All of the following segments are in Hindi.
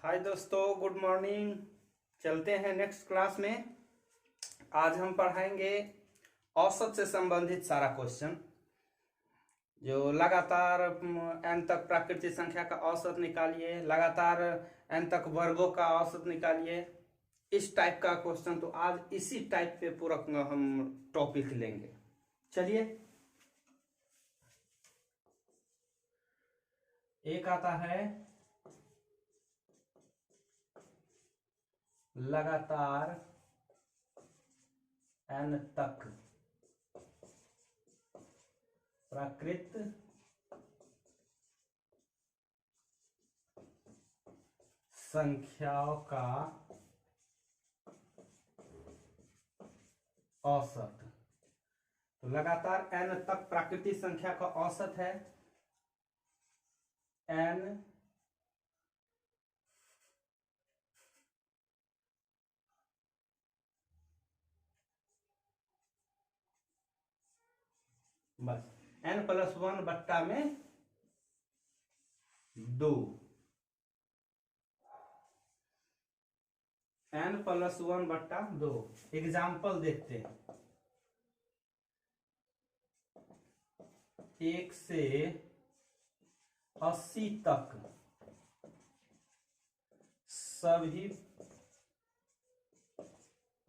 हाय दोस्तों, गुड मॉर्निंग। चलते हैं नेक्स्ट क्लास में। आज हम पढ़ाएंगे औसत से संबंधित सारा क्वेश्चन। जो लगातार n तक प्राकृतिक संख्या का औसत निकालिए, लगातार n तक वर्गों का औसत निकालिए, इस टाइप का क्वेश्चन। तो आज इसी टाइप पे पूरा हम टॉपिक लेंगे। चलिए, एक आता है लगातार n तक प्राकृत संख्याओं का औसत। तो लगातार n तक प्राकृतिक संख्या का औसत है n बस n+1/2। n+1/2 एग्जाम्पल देखते हैं। 1 से 80 तक सभी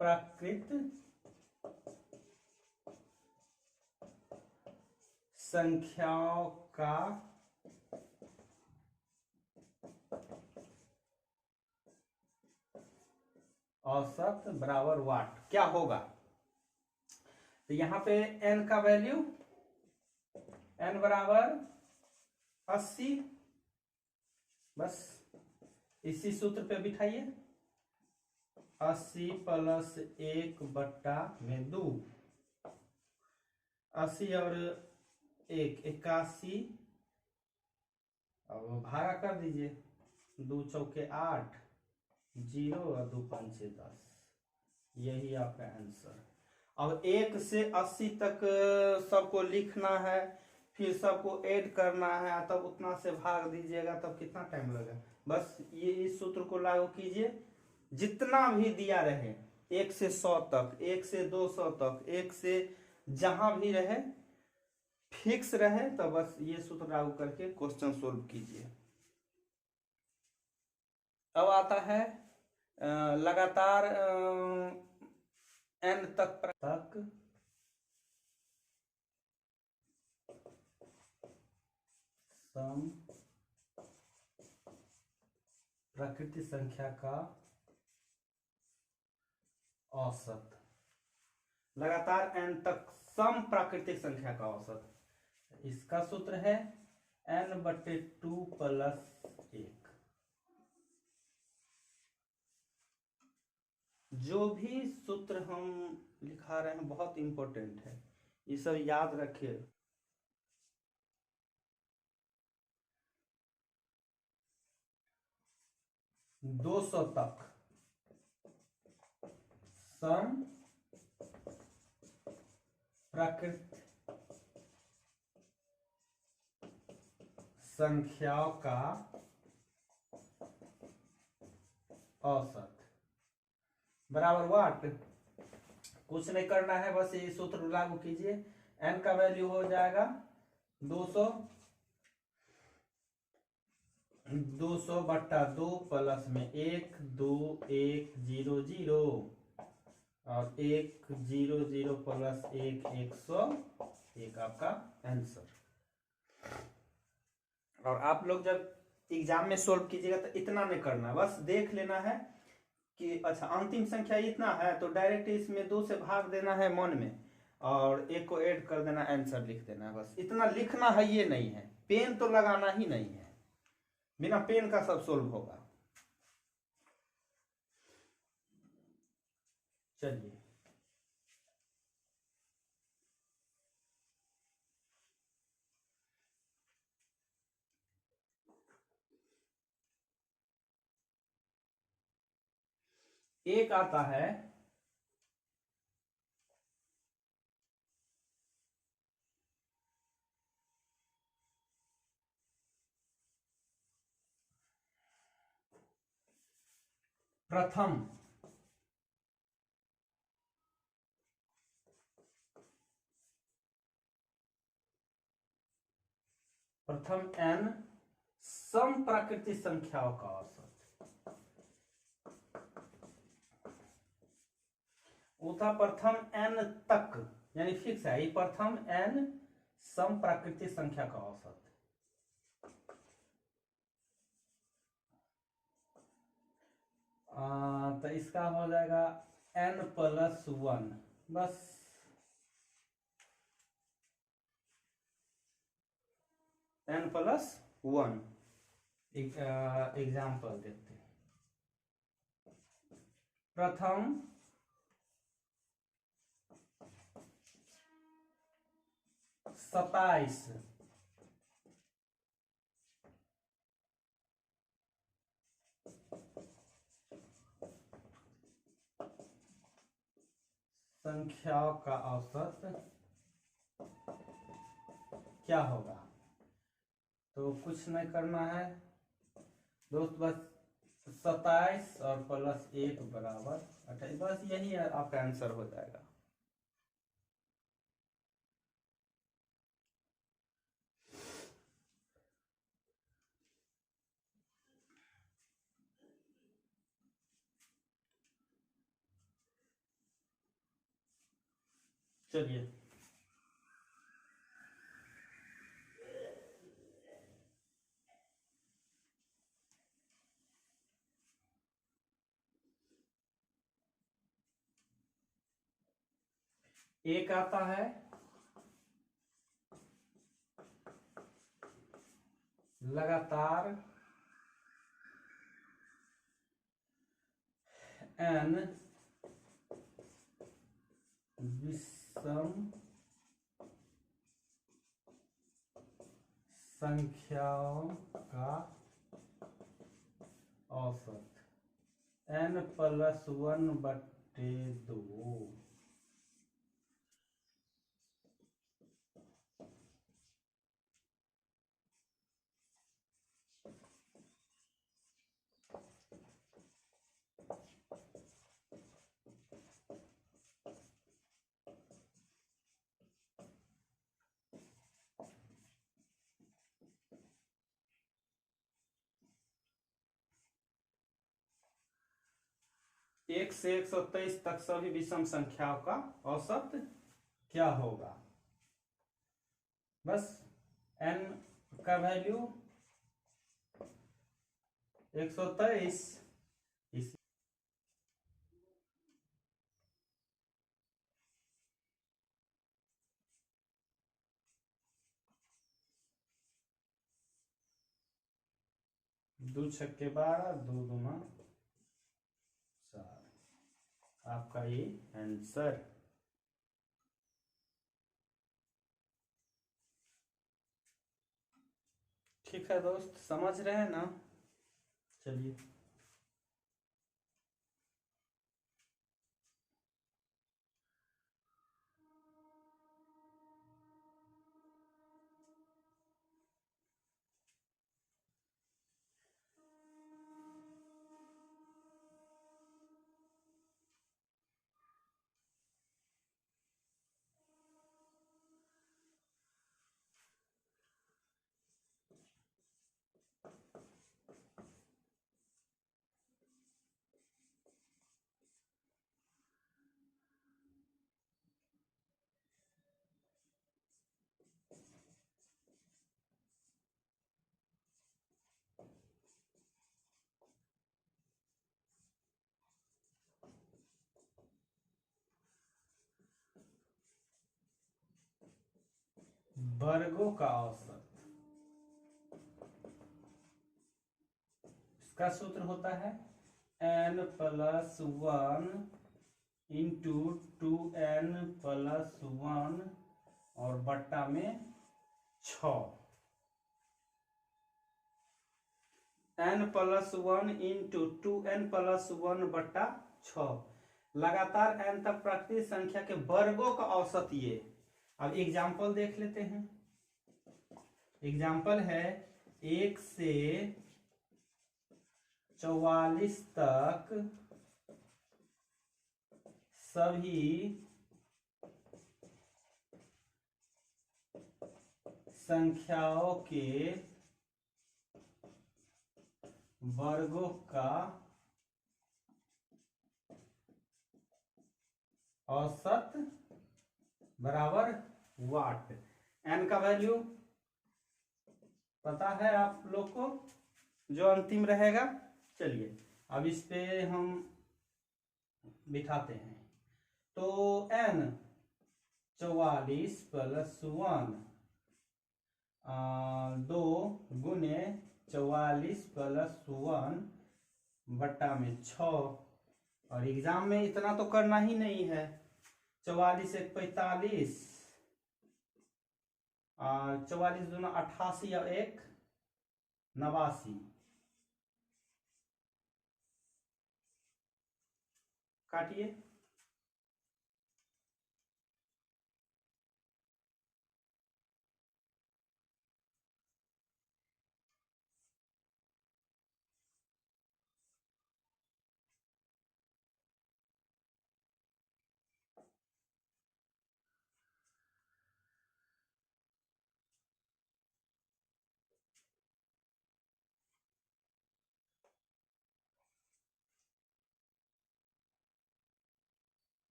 प्राकृत संख्याओं का औसत बराबर वाट। क्या होगा? तो यहां पे n का वैल्यू n बराबर 80। बस इसी सूत्र पे बिठाइए। 80 + 1/2। 80 और 1 81। अब भागा कर दीजिए। 2 चौके 8, 0 और 2 पंचे 10। यही आपका आंसर। अब 1 से 80 तक सबको लिखना है, फिर सबको ऐड करना है, तब उतना से भाग दीजिएगा, तब कितना टाइम लगेगा। बस ये इस सूत्र को लागू कीजिए। जितना भी दिया रहे, 1 से 100 तक, 1 से 200 तक, 1 से जहां भी रहे, फिक्स रहे, तो बस ये सूत्र लागू करके क्वेश्चन सोल्व कीजिए। अब आता है लगातार n तक सम प्राकृतिक संख्या का औसत। लगातार n तक सम प्राकृतिक संख्या का औसत। इसका सूत्र है n/2 + 1। जो भी सूत्र हम लिखा रहे हैं बहुत इंपॉर्टेंट है, ये सब याद रखिए। दो 200 तक सम प्राकृतिक संख्याओं का औसत बराबर वाट। कुछ नहीं करना है, बस ये सूत्र लागू कीजिए। n का वैल्यू हो जाएगा 200। 200/2 प्लस में 1 2 1 0 0 और 1 0 0 प्लस 1 101 आपका आंसर। और आप लोग जब एग्जाम में सोल्व कीजिएगा तो इतना नहीं करना, बस देख लेना है कि अच्छा अंतिम संख्या इतना है, तो डायरेक्ट इसमें 2 से भाग देना है मन में, और 1 को ऐड कर देना, आंसर लिख देना है। बस इतना लिखना है, ये नहीं है। पेन तो लगाना ही नहीं है, बिना पेन का सब सोल्व होगा। चलिए, एक आता है प्रथम n सम प्राकृतिक संख्याओं का औसत। वो था प्रथम n तक, यानी फिक्स है, ये प्रथम n सम प्राकृतिक संख्या का औसत। तो इसका हो जाएगा n+1, बस n+1। एग्जाम्पल देखते हैं। प्रथम सताइस संख्याओं का औसत क्या होगा? तो कुछ नहीं करना है दोस्त, बस 27 और +1 बराबर 28, बस यही आपका आंसर हो जाएगा। चलिए एक आता है लगातार n विषम संख्याओं का औसत n+1/2। एक से 123 तक सभी विषम संख्याओं का औसत क्या होगा? बस n का वैल्यू 123, इस दो छक्के 12, 2 दूना 4, आपका ये आंसर। ठीक है दोस्त, समझ रहे हैं ना? चलिए वर्गों का औसत, इसका सूत्र होता है n+1 इंटू 2n+1 और बट्टा में 6। n+1 इंटू 2n+1 बट्टा 6, लगातार n तक प्राकृतिक संख्या के वर्गों का औसत ये। अब एग्जाम्पल देख लेते हैं। एग्जाम्पल है 1 से 44 तक सभी संख्याओं के वर्गों का औसत बराबर वाट। एन का वैल्यू पता है आप लोग को, जो अंतिम रहेगा। चलिए अब इस पे हम बिठाते हैं। तो n 44 प्लस 1 2 गुने 44 प्लस 1 बट्टा में 6। और एग्जाम में इतना तो करना ही नहीं है। 44 एक 45, 44 दूना 88 और एक 89। काटिए।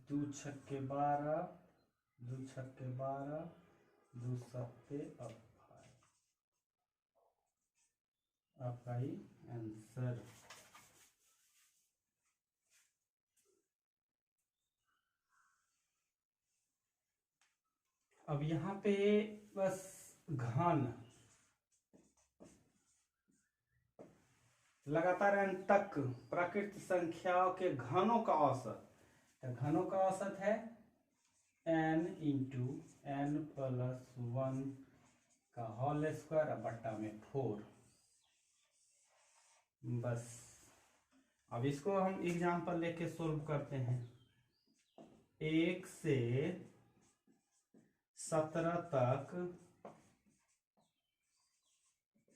दो छक्के 12, दो छक्के 12, दो सत्ते अब आपका ही आंसर। अब यहाँ पे बस घन लगातार n तक प्राकृत संख्याओं के घनों का औसत, घनों का औसत है n इंटू n प्लस 1 का होल स्क्वायर बट्टा में 4। बस अब इसको हम एग्जाम्पल लेके सोल्व करते हैं। 1 से 17 तक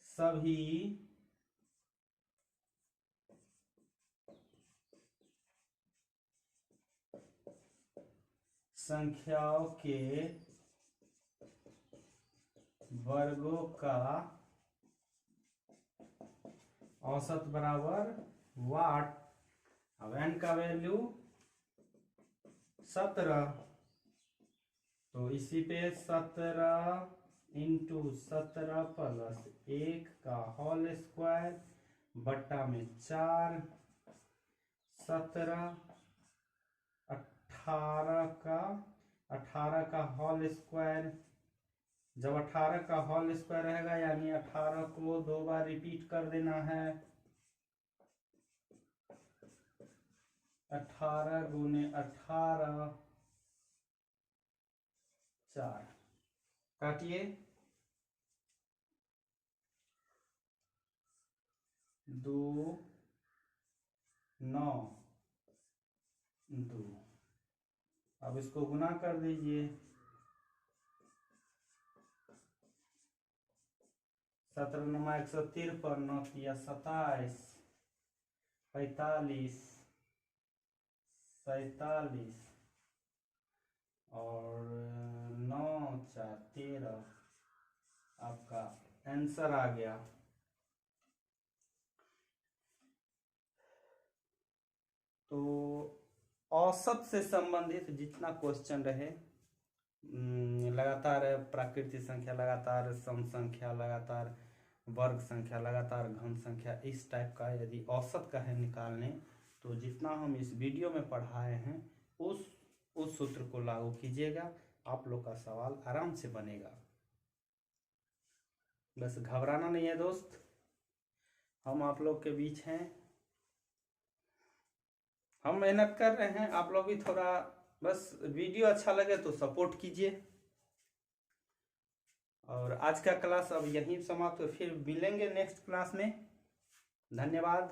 सभी संख्याओं के वर्गों का औसत बराबर वाट। अब n का वैल्यू 17, तो इसी पे 17 इंटू 17 प्लस 1 का होल स्क्वायर बट्टा में 4, 17 18 का होल स्क्वायर। जब 18 का होल स्क्वायर रहेगा यानी 18 को 2 बार रिपीट कर देना है। 18 गुने 18 4। काटिए। 2 9 2। अब इसको गुना कर दीजिए। 17 9 153, 9 तिया 27, 45 47 और 9 4 13। आपका आंसर आ गया। तो औसत से संबंधित जितना क्वेश्चन रहे, लगातार प्राकृतिक संख्या, लगातार सम संख्या, लगातार वर्ग संख्या, लगातार घन संख्या, इस टाइप का यदि औसत का है निकालने, तो जितना हम इस वीडियो में पढ़ाए हैं उस सूत्र को लागू कीजिएगा, आप लोग का सवाल आराम से बनेगा। बस घबराना नहीं है दोस्त, हम आप लोग के बीच हैं, हम मेहनत कर रहे हैं। आप लोग भी थोड़ा बस वीडियो अच्छा लगे तो सपोर्ट कीजिए। और आज का क्लास अब यहीं समाप्त, फिर मिलेंगे नेक्स्ट क्लास में। धन्यवाद।